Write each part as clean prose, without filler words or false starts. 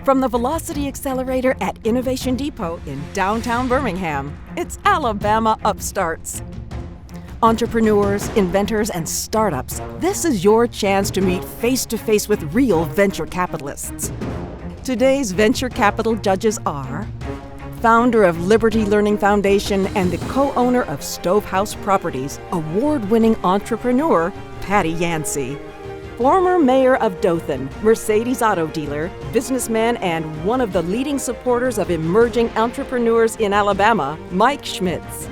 From the Velocity Accelerator at Innovation Depot in downtown Birmingham, it's Alabama Upstarts. Entrepreneurs, inventors, and startups, this is your chance to meet face-to-face with real venture capitalists. Today's venture capital judges are founder of Liberty Learning Foundation and the co-owner of Stovehouse Properties, award-winning entrepreneur Patty Yancey. Former mayor of Dothan, Mercedes auto dealer, businessman, and one of the leading supporters of emerging entrepreneurs in Alabama, Mike Schmitz.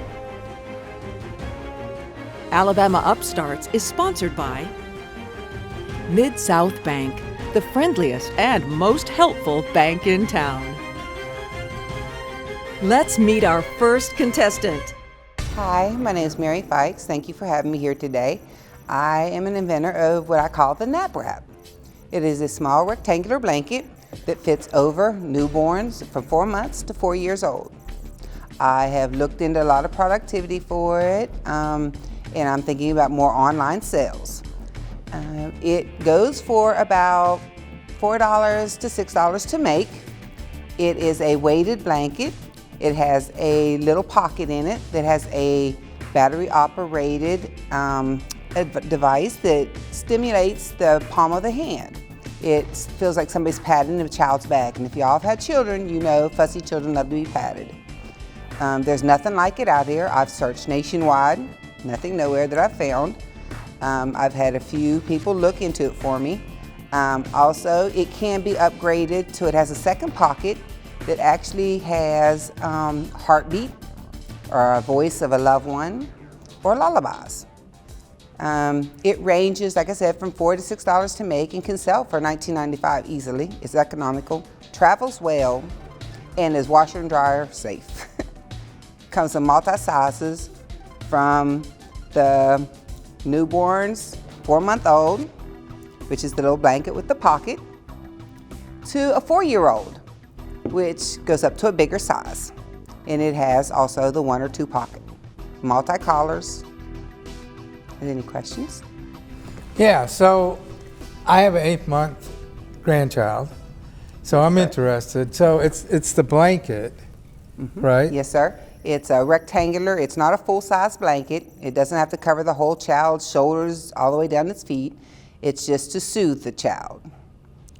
Alabama Upstarts is sponsored by Mid-South Bank, the friendliest and most helpful bank in town. Let's meet our first contestant. Hi, my name is Mary Fikes. Thank you for having me here today. I am an inventor of what I call the nap wrap. It is a small rectangular blanket that fits over newborns from 4 months to 4 years old. I have looked into a lot of productivity for it, and I'm thinking about more online sales. It goes for about $4 to $6 to make. It is a weighted blanket. It has a little pocket in it that has a battery-operated device that stimulates the palm of the hand. It feels like somebody's patting a child's back, and if y'all have had children, you know fussy children love to be patted. There's nothing like it out here. I've searched nationwide, nothing nowhere that I've found. I've had a few people look into it for me. Also, it can be upgraded to, it has a second pocket that actually has heartbeat or a voice of a loved one or lullabies. It ranges, like I said, from $4 to $6 to make and can sell for $19.95 easily. It's economical, travels well, and is washer and dryer safe. Comes in multi-sizes from the newborns, 4-month-old, which is the little blanket with the pocket, to a 4-year-old, which goes up to a bigger size. And it has also the 1 or 2 pocket, multi-collars. Any questions? Yeah, so I have an 8-month grandchild, so I'm interested. So it's the blanket, right? Yes, sir. It's a rectangular, it's not a full-size blanket. It doesn't have to cover the whole child's shoulders all the way down its feet. It's just to soothe the child.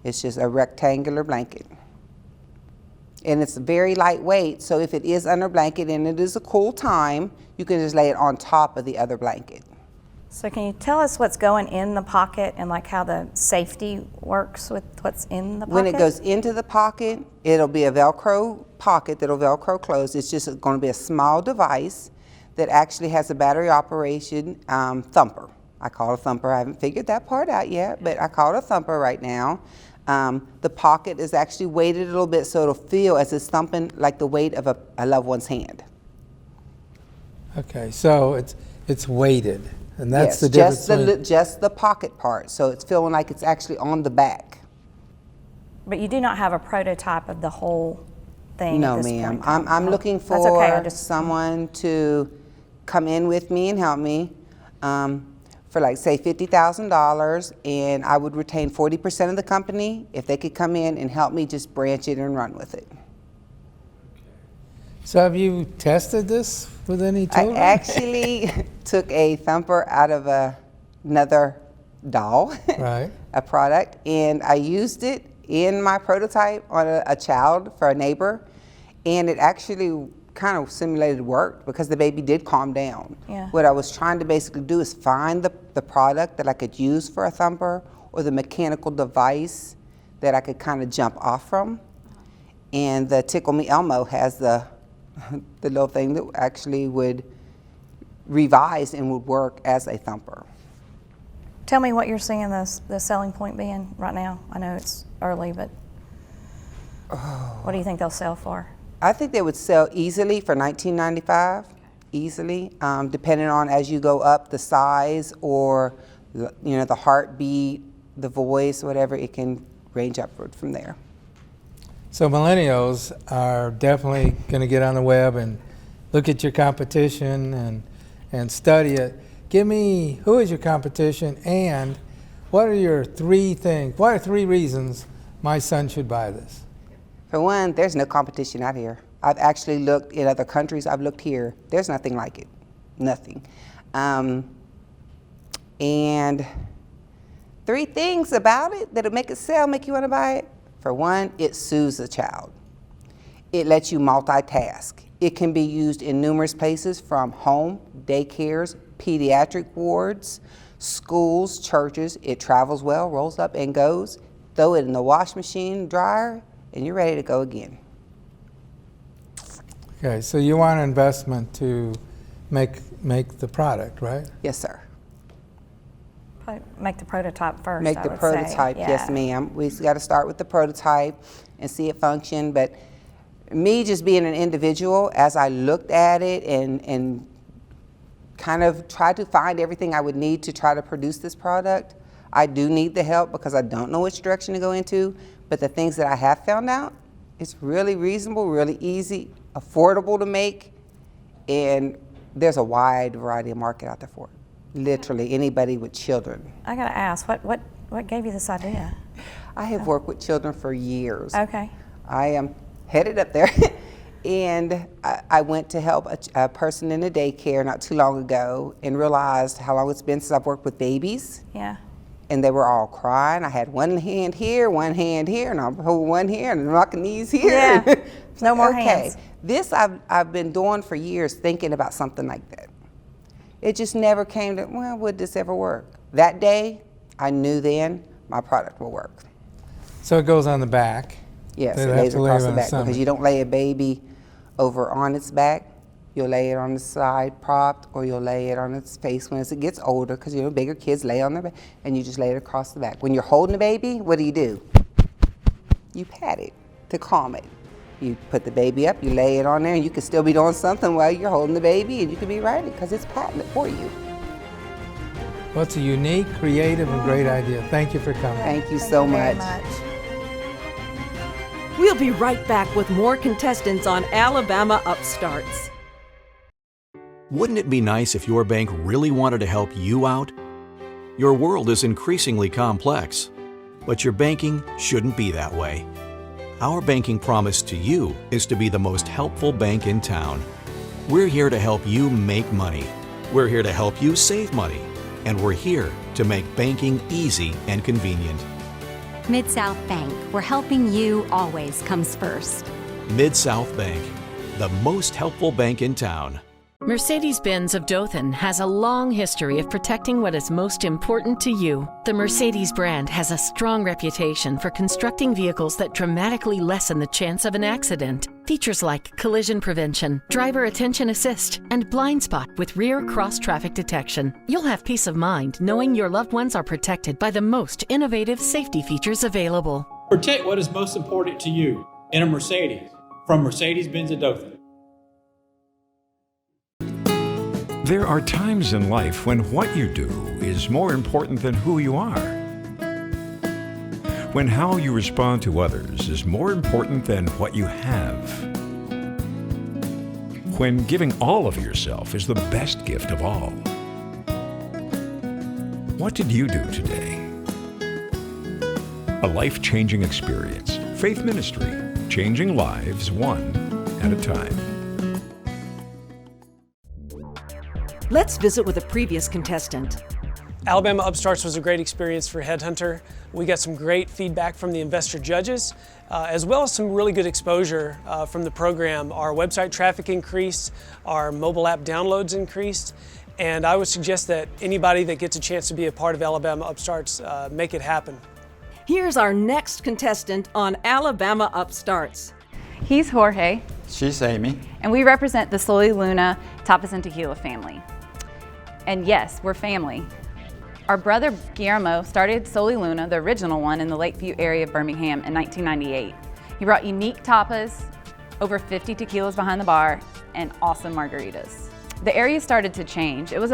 It's just a rectangular blanket. And it's very lightweight, so if it is under a blanket and it is a cool time, you can just lay it on top of the other blanket. So can you tell us what's going in the pocket and like how the safety works with what's in the pocket? When it goes into the pocket, it'll be a Velcro pocket that'll Velcro close. It's just going to be a small device that actually has a battery operation thumper. I call it a thumper. I haven't figured that part out yet, but I call it a thumper right now. The pocket is actually weighted a little bit so it'll feel as it's thumping like the weight of a loved one's hand. Okay, so it's weighted. And that's yes, the difference. Just the pocket part, so it's feeling like it's actually on the back. But you do not have a prototype of the whole thing. No, at this ma'am. point. I'm looking for okay. someone to come in with me and help me for like say $50,000, and I would retain 40% of the company if they could come in and help me just branch it and run with it. So have you tested this with any children? I actually took a thumper out of another doll, right. a product, and I used it in my prototype on a child for a neighbor, and it actually kind of simulated worked because the baby did calm down. Yeah. What I was trying to basically do is find the product that I could use for a thumper or the mechanical device that I could kind of jump off from. And the Tickle Me Elmo has the little thing that actually would revise and would work as a thumper. Tell me what you're seeing the selling point being right now. I know it's early, but what do you think they'll sell for? I think they would sell easily for $19.95, easily, depending on as you go up the size or the heartbeat, the voice, whatever, it can range upward from there. So millennials are definitely going to get on the web and look at your competition and study it. Give me, who is your competition, and what are your 3 things? What are 3 reasons my son should buy this? For one, there's no competition out here. I've actually looked in other countries. I've looked here. There's nothing like it. Nothing. And 3 things about it that'll make it sell, make you want to buy it. For one, it soothes a child. It lets you multitask. It can be used in numerous places, from home, daycares, pediatric wards, schools, churches. It travels well, rolls up and goes. Throw it in the wash machine, dryer, and you're ready to go again. Okay, so you want an investment to make the product, right? Yes, sir. Probably make the prototype first. Make I the would prototype, say. yes, Yeah. ma'am. We got to start with the prototype and see it function. But me just being an individual, as I looked at it and kind of tried to find everything I would need to try to produce this product, I do need the help because I don't know which direction to go into. But the things that I have found out, it's really reasonable, really easy, affordable to make, and there's a wide variety of market out there for it. Literally anybody with children. I gotta ask, what gave you this idea? I have worked with children for years. Okay. I am headed up there. And I went to help a person in a daycare not too long ago and realized how long it's been since I've worked with babies. Yeah. And they were all crying. I had one hand here, and I'm holding one here, and I'm knocking these here. Yeah. No more okay. hands. This I've been doing for years, thinking about something like that. It just never came to, well, would this ever work? That day, I knew then my product will work. So it goes on the back. Yes, They'd it have lays to lay across it the on back stomach. because you don't lay a baby over on its back. You'll lay it on the side propped, or you'll lay it on its face when it gets older, because bigger kids lay on their back, and you just lay it across the back. When you're holding the baby, what do? You pat it to calm it. You put the baby up, you lay it on there, and you can still be doing something while you're holding the baby, and you can be writing because it's patented for you. Well, it's a unique, creative, and great idea. Thank you for coming. Thank you so Very much. We'll be right back with more contestants on Alabama Upstarts. Wouldn't it be nice if your bank really wanted to help you out? Your world is increasingly complex, but your banking shouldn't be that way. Our banking promise to you is to be the most helpful bank in town. We're here to help you make money. We're here to help you save money. And we're here to make banking easy and convenient. Mid-South Bank, where helping you always comes first. Mid-South Bank, the most helpful bank in town. Mercedes-Benz of Dothan has a long history of protecting what is most important to you. The Mercedes brand has a strong reputation for constructing vehicles that dramatically lessen the chance of an accident. Features like collision prevention, driver attention assist, and blind spot with rear cross-traffic detection. You'll have peace of mind knowing your loved ones are protected by the most innovative safety features available. Protect what is most important to you in a Mercedes from Mercedes-Benz of Dothan. There are times in life when what you do is more important than who you are. When how you respond to others is more important than what you have. When giving all of yourself is the best gift of all. What did you do today? A life-changing experience. Faith Ministry, changing lives one at a time. Let's visit with a previous contestant. Alabama Upstarts was a great experience for Headhunter. We got some great feedback from the investor judges, as well as some really good exposure from the program. Our website traffic increased, our mobile app downloads increased, and I would suggest that anybody that gets a chance to be a part of Alabama Upstarts, make it happen. Here's our next contestant on Alabama Upstarts. He's Jorge, She's Amy. and we represent the Soy Luna Tapas and Tequila family. And yes, we're family. Our brother Guillermo started Soy Luna, the original one, in the Lakeview area of Birmingham in 1998. He brought unique tapas, over 50 tequilas behind the bar, and awesome margaritas. The area started to change. It was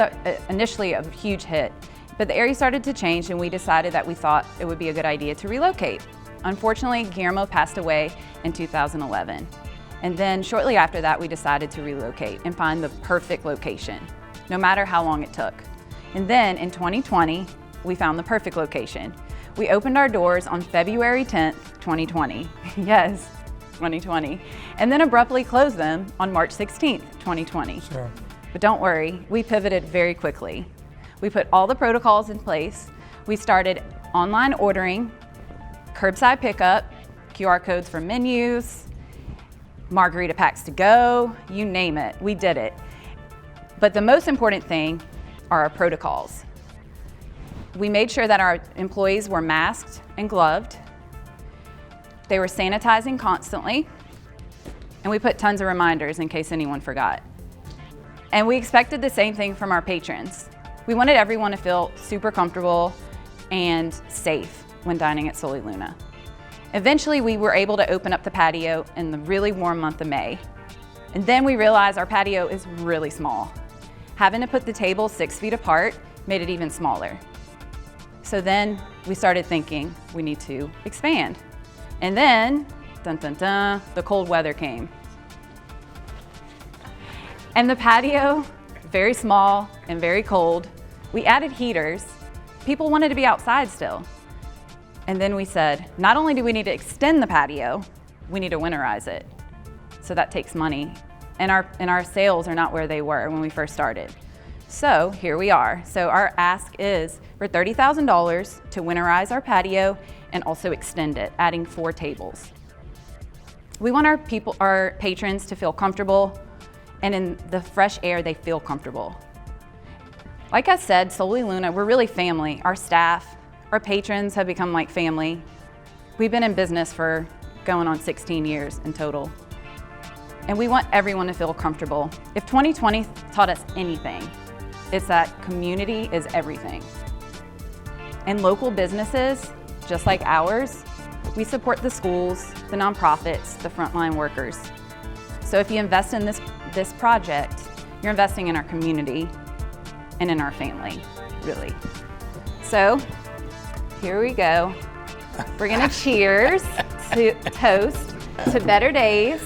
initially a huge hit, but the area started to change, and we decided that we thought it would be a good idea to relocate. Unfortunately, Guillermo passed away in 2011. And then shortly after that, we decided to relocate and find the perfect location, no matter how long it took. And then in 2020, we found the perfect location. We opened our doors on February 10th, 2020. Yes, 2020, and then abruptly closed them on March 16th, 2020. Sure. But don't worry, we pivoted very quickly. We put all the protocols in place. We started online ordering, curbside pickup, QR codes for menus, margarita packs to go, you name it, we did it. But the most important thing are our protocols. We made sure that our employees were masked and gloved. They were sanitizing constantly, and we put tons of reminders in case anyone forgot. And we expected the same thing from our patrons. We wanted everyone to feel super comfortable and safe when dining at Soli Luna. Eventually, we were able to open up the patio in the really warm month of May. And then we realized our patio is really small. Having to put the tables 6 feet apart made it even smaller. So then we started thinking we need to expand. And then, dun dun dun, the cold weather came. And the patio, very small and very cold. We added heaters. People wanted to be outside still. And then we said, not only do we need to extend the patio, we need to winterize it. So that takes money. And our sales are not where they were when we first started. So here we are. So our ask is for $30,000 to winterize our patio and also extend it, adding 4 tables. We want our patrons to feel comfortable, and in the fresh air, they feel comfortable. Like I said, Soli Luna, we're really family. Our staff, our patrons have become like family. We've been in business for going on 16 years in total. And we want everyone to feel comfortable. If 2020 taught us anything, it's that community is everything. And local businesses, just like ours, we support the schools, the nonprofits, the frontline workers. So if you invest in this project, you're investing in our community and in our family, really. So here we go. We're gonna cheers to toast to better days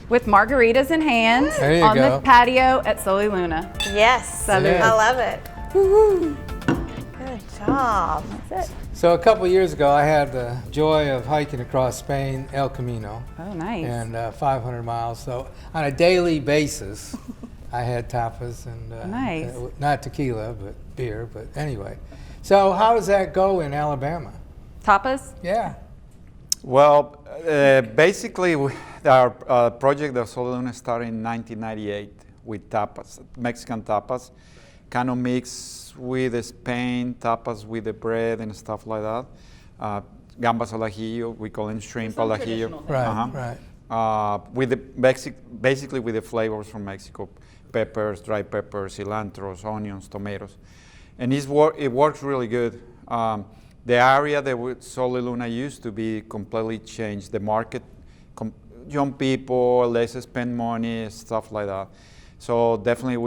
with margaritas in hand on the patio at Soli Luna. Yes, I love it. Woo-hoo. Good job. That's it. So a couple years ago, I had the joy of hiking across Spain, El Camino. Oh, nice. And 500 miles. So on a daily basis, I had tapas and nice. Not tequila, but beer. But anyway, so how does that go in Alabama? Tapas? Yeah. Well, basically, our project of Soli Luna started in 1998 with tapas, Mexican tapas, kind of mixed with Spain, tapas with the bread and stuff like that. Gambas al ajillo, we call them shrimp al ajillo. Right, right. With the basically with the flavors from Mexico, peppers, dry peppers, cilantros, onions, tomatoes. And it works really good. The area that Soli Luna used to be completely changed. The market, young people, less spend money, stuff like that. So definitely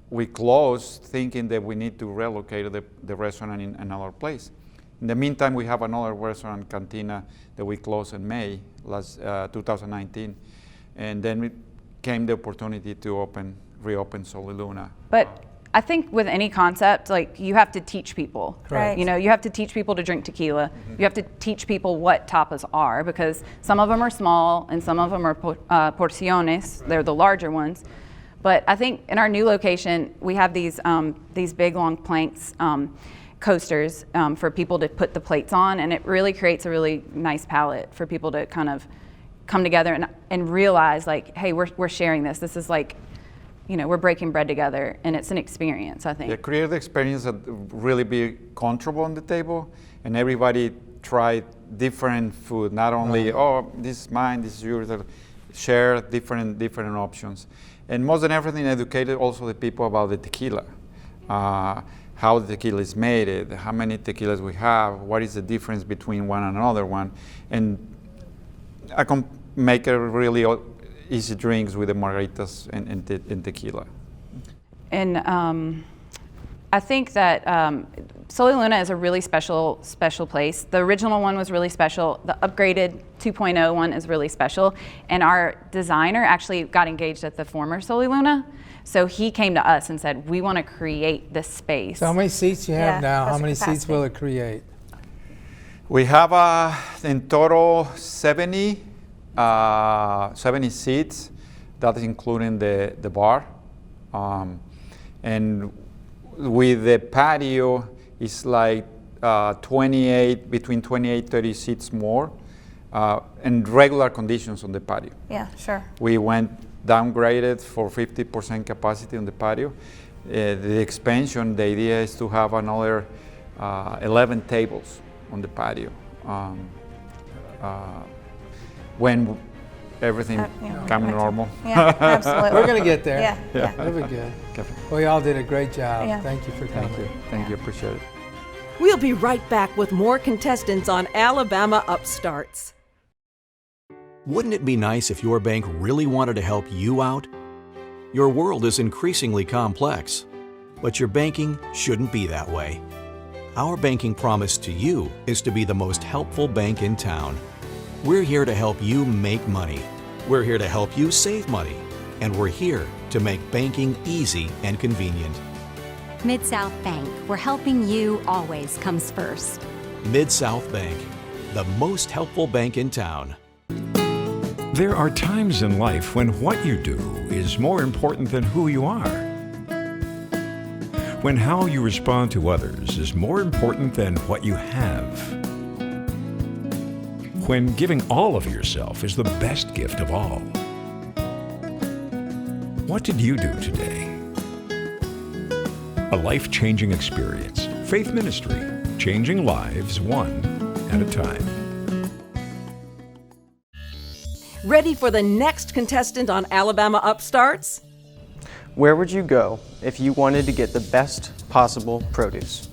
we closed thinking that we need to relocate the restaurant in another place. In the meantime, we have another restaurant, Cantina, that we closed in May 2019. And then came the opportunity to reopen Soli Luna. But I think with any concept, like, you have to teach people. Right. You know, you have to teach people to drink tequila. You have to teach people what tapas are, because some of them are small and some of them are porciones. They're the larger ones. But I think in our new location, we have these big long planks, coasters for people to put the plates on, and it really creates a really nice palette for people to kind of come together and realize, like, hey, we're sharing this. This is like, you know, we're breaking bread together, and it's an experience, I think. Yeah, create the experience that really be comfortable on the table, and everybody try different food, not only, oh, this is mine, this is yours, share different options. And most than everything, educated also the people about the tequila, how the tequila is made, how many tequilas we have, what is the difference between one and another one. And I can make a really easy drinks with the margaritas and tequila. And I think that Soli Luna is a really special place. The original one was really special. The upgraded 2.0 one is really special. And our designer actually got engaged at the former Soli Luna. So he came to us and said, we want to create this space. So how many seats you have now? How many capacity. seats will it create? We have in total 70 70 seats. That is including the bar. And with the patio, it's like between 28, 30 seats more, and regular conditions on the patio. Yeah, sure. We went downgraded for 50% capacity on the patio. The expansion, the idea is to have another 11 tables on the patio. When everything comes normal. Yeah, absolutely. We're going to get there. Yeah. It'll be good. Well, y'all did a great job. Yeah. Thank you for coming. Thank you, appreciate it. We'll be right back with more contestants on Alabama Upstarts. Wouldn't it be nice if your bank really wanted to help you out? Your world is increasingly complex, but your banking shouldn't be that way. Our banking promise to you is to be the most helpful bank in town. We're here to help you make money. We're here to help you save money. And we're here to make banking easy and convenient. Mid-South Bank, where helping you always comes first. Mid-South Bank, the most helpful bank in town. There are times in life when what you do is more important than who you are. When how you respond to others is more important than what you have. When giving all of yourself is the best gift of all. What did you do today? A life-changing experience. Faith Ministry, changing lives one at a time. Ready for the next contestant on Alabama Upstarts? Where would you go if you wanted to get the best possible produce?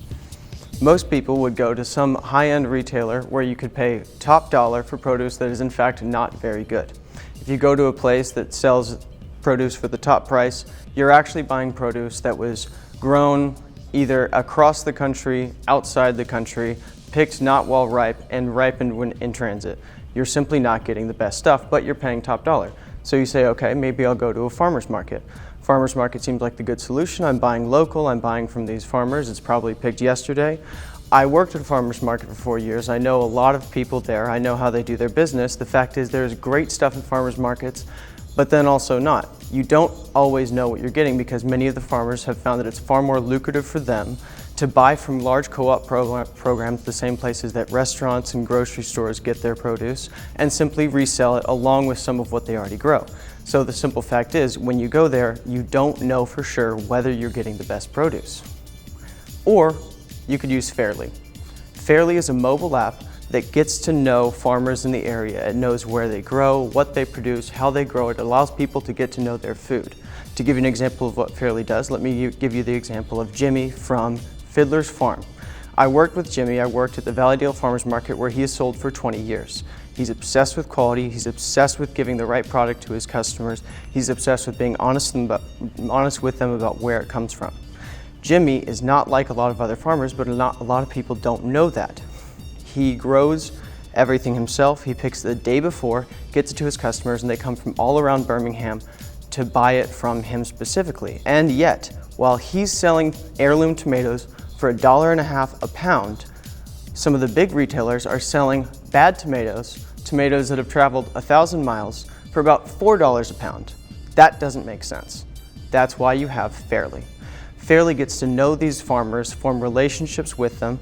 Most people would go to some high-end retailer where you could pay top dollar for produce that is in fact not very good. If you go to a place that sells produce for the top price, you're actually buying produce that was grown either across the country, outside the country, picked not while ripe, and ripened when in transit. You're simply not getting the best stuff, but you're paying top dollar. So you say, okay, maybe I'll go to a farmer's market. Farmer's market seems like the good solution. I'm buying local, I'm buying from these farmers. It's probably picked yesterday. I worked at a farmer's market for 4 years. I know a lot of people there. I know how they do their business. The fact is there's great stuff in farmers markets, but then also not. You don't always know what you're getting because many of the farmers have found that it's far more lucrative for them to buy from large co-op programs, the same places that restaurants and grocery stores get their produce, and simply resell it along with some of what they already grow. So the simple fact is, when you go there, you don't know for sure whether you're getting the best produce. Or you could use Fairly. Fairly is a mobile app that gets to know farmers in the area. It knows where they grow, what they produce, how they grow. It allows people to get to know their food. To give you an example of what Fairly does, let me give you the example of Jimmy from Fiddler's Farm. I worked with Jimmy. I worked at the Valleydale Farmers Market where he has sold for 20 years. He's obsessed with quality. He's obsessed with giving the right product to his customers. He's obsessed with being honest with them about where it comes from. Jimmy is not like a lot of other farmers, but a lot of people don't know that. He grows everything himself. He picks the day before, gets it to his customers, and they come from all around Birmingham to buy it from him specifically. And yet, while he's selling heirloom tomatoes for $1.50 a pound, some of the big retailers are selling bad tomatoes, tomatoes that have traveled 1,000 miles, for about $4 a pound. That doesn't make sense. That's why you have Fairly. Fairly gets to know these farmers, form relationships with them,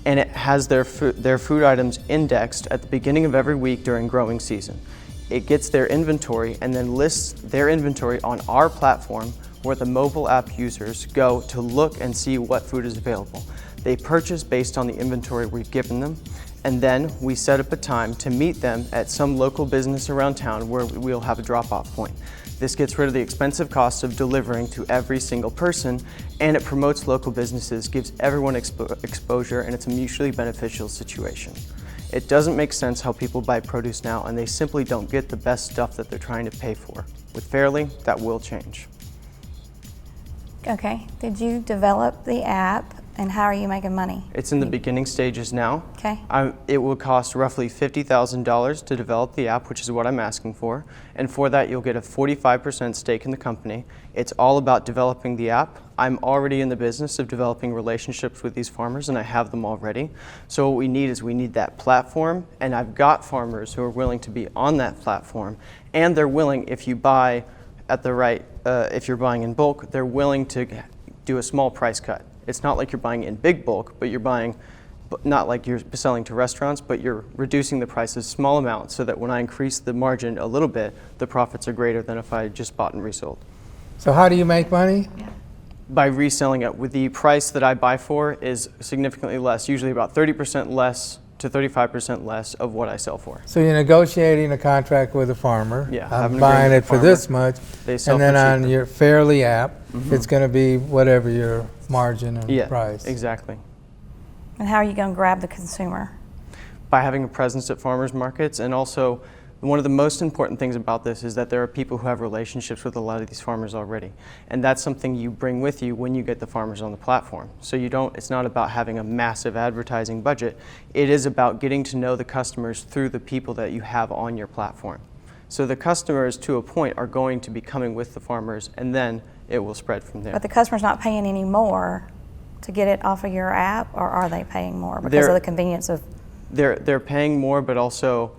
and it has their food items indexed at the beginning of every week during growing season. It gets their inventory and then lists their inventory on our platform where the mobile app users go to look and see what food is available. They purchase based on the inventory we've given them, and then we set up a time to meet them at some local business around town where we'll have a drop-off point. This gets rid of the expensive cost of delivering to every single person, and it promotes local businesses, gives everyone exposure, and it's a mutually beneficial situation. It doesn't make sense how people buy produce now, and they simply don't get the best stuff that they're trying to pay for. With Fairly, that will change. Okay, did you develop the app And how are you making money? It's in the beginning stages now. Okay. It will cost roughly $50,000 to develop the app, which is what I'm asking for. And for that, you'll get a 45% stake in the company. It's all about developing the app. I'm already in the business of developing relationships with these farmers, and I have them already. So what we need is we need that platform, and I've got farmers who are willing to be on that platform, and they're willing, if you buy at the right, if you're buying in bulk, they're willing to do a small price cut. It's not like you're buying in big bulk, but you're buying, not like you're selling to restaurants, but you're reducing the prices small amounts so that when I increase the margin a little bit, the profits are greater than if I just bought and resold. So how do you make money? By reselling it. With the price that I buy for is significantly less, usually about 30% less to 35% less of what I sell for. So you're negotiating a contract with a farmer. Yeah, I'm buying it for this much, They sell and then for on cheaper. your Fairly app, it's going to be whatever your margin and Yeah, price. exactly. And how are you going to grab the consumer? By having a presence at farmers markets, and also one of the most important things about this is that there are people who have relationships with a lot of these farmers already. And that's something you bring with you when you get the farmers on the platform. So it's not about having a massive advertising budget. It is about getting to know the customers through the people that you have on your platform. So the customers, to a point, are going to be coming with the farmers, and then it will spread from there. But the customer's not paying any more to get it off of your app, or are they paying more because of the convenience of? They're paying more, but also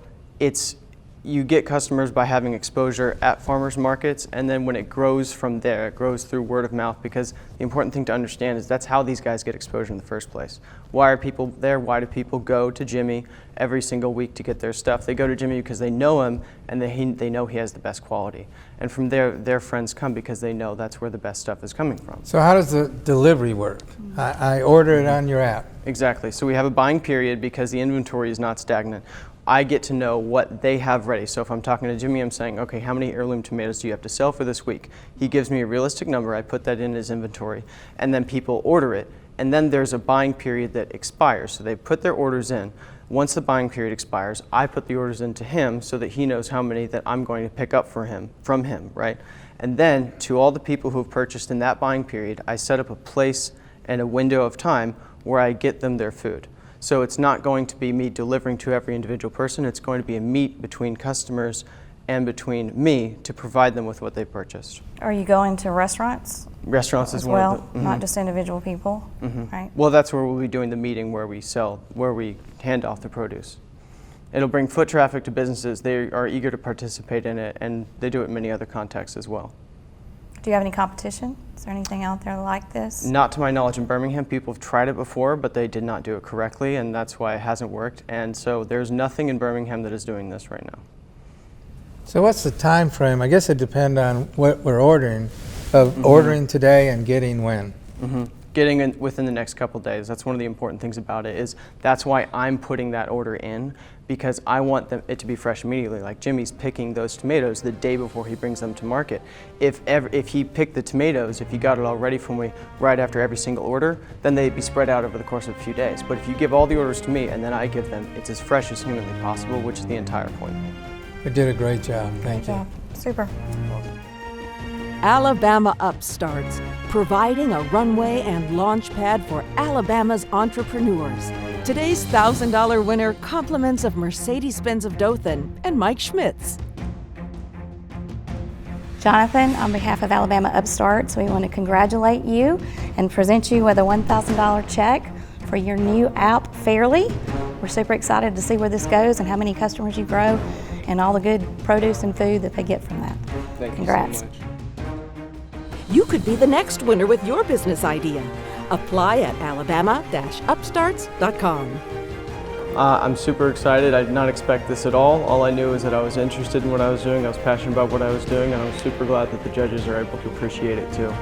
you get customers by having exposure at farmers markets, and then when it grows from there, it grows through word of mouth, because the important thing to understand is that's how these guys get exposure in the first place. Why are people there? Why do people go to Jimmy every single week to get their stuff? They go to Jimmy because they know him, and they know he has the best quality. And from there, their friends come because they know that's where the best stuff is coming from. So how does the delivery work? I order it on your app. Exactly. So we have a buying period because the inventory is not stagnant. I get to know what they have ready. So if I'm talking to Jimmy, I'm saying, okay, how many heirloom tomatoes do you have to sell for this week? He gives me a realistic number. I put that in his inventory, and then people order it. And then there's a buying period that expires. So they put their orders in. Once the buying period expires, I put the orders into him so that he knows how many that I'm going to pick up from him, right? And then to all the people who have purchased in that buying period, I set up a place and a window of time where I get them their food. So it's not going to be me delivering to every individual person. It's going to be a meet between customers and between me to provide them with what they purchased. Are you going to restaurants? Restaurants is as one well, of the... not just individual people, right? Well, that's where we'll be doing the meeting where we hand off the produce. It'll bring foot traffic to businesses. They are eager to participate in it, and they do it in many other contexts as well. Do you have any competition? Is there anything out there like this? Not to my knowledge in Birmingham. People have tried it before, but they did not do it correctly, and that's why it hasn't worked. And so there's nothing in Birmingham that is doing this right now. So what's the time frame? I guess it depends on what we're ordering, ordering today and getting when. Getting in within the next couple days. That's one of the important things about it. Is that's why I'm putting that order in, because I want it to be fresh immediately. Like Jimmy's picking those tomatoes the day before he brings them to market. If he picked the tomatoes, if he got it all ready for me right after every single order, then they'd be spread out over the course of a few days. But if you give all the orders to me and then I give them, it's as fresh as humanly possible, which is the entire point. You did a great job. Thank you. Super. Alabama Upstarts, providing a runway and launch pad for Alabama's entrepreneurs. Today's $1,000 winner, compliments of Mercedes-Benz of Dothan and Mike Schmitz. Jonathan, on behalf of Alabama Upstarts, we want to congratulate you and present you with a $1,000 check for your new app, Fairly. We're super excited to see where this goes and how many customers you grow and all the good produce and food that they get from that. Congrats. Thank you so much. You could be the next winner with your business idea. Apply at alabama-upstarts.com. I'm super excited. I did not expect this at all. All I knew is that I was interested in what I was doing. I was passionate about what I was doing, and I was super glad that the judges are able to appreciate it too.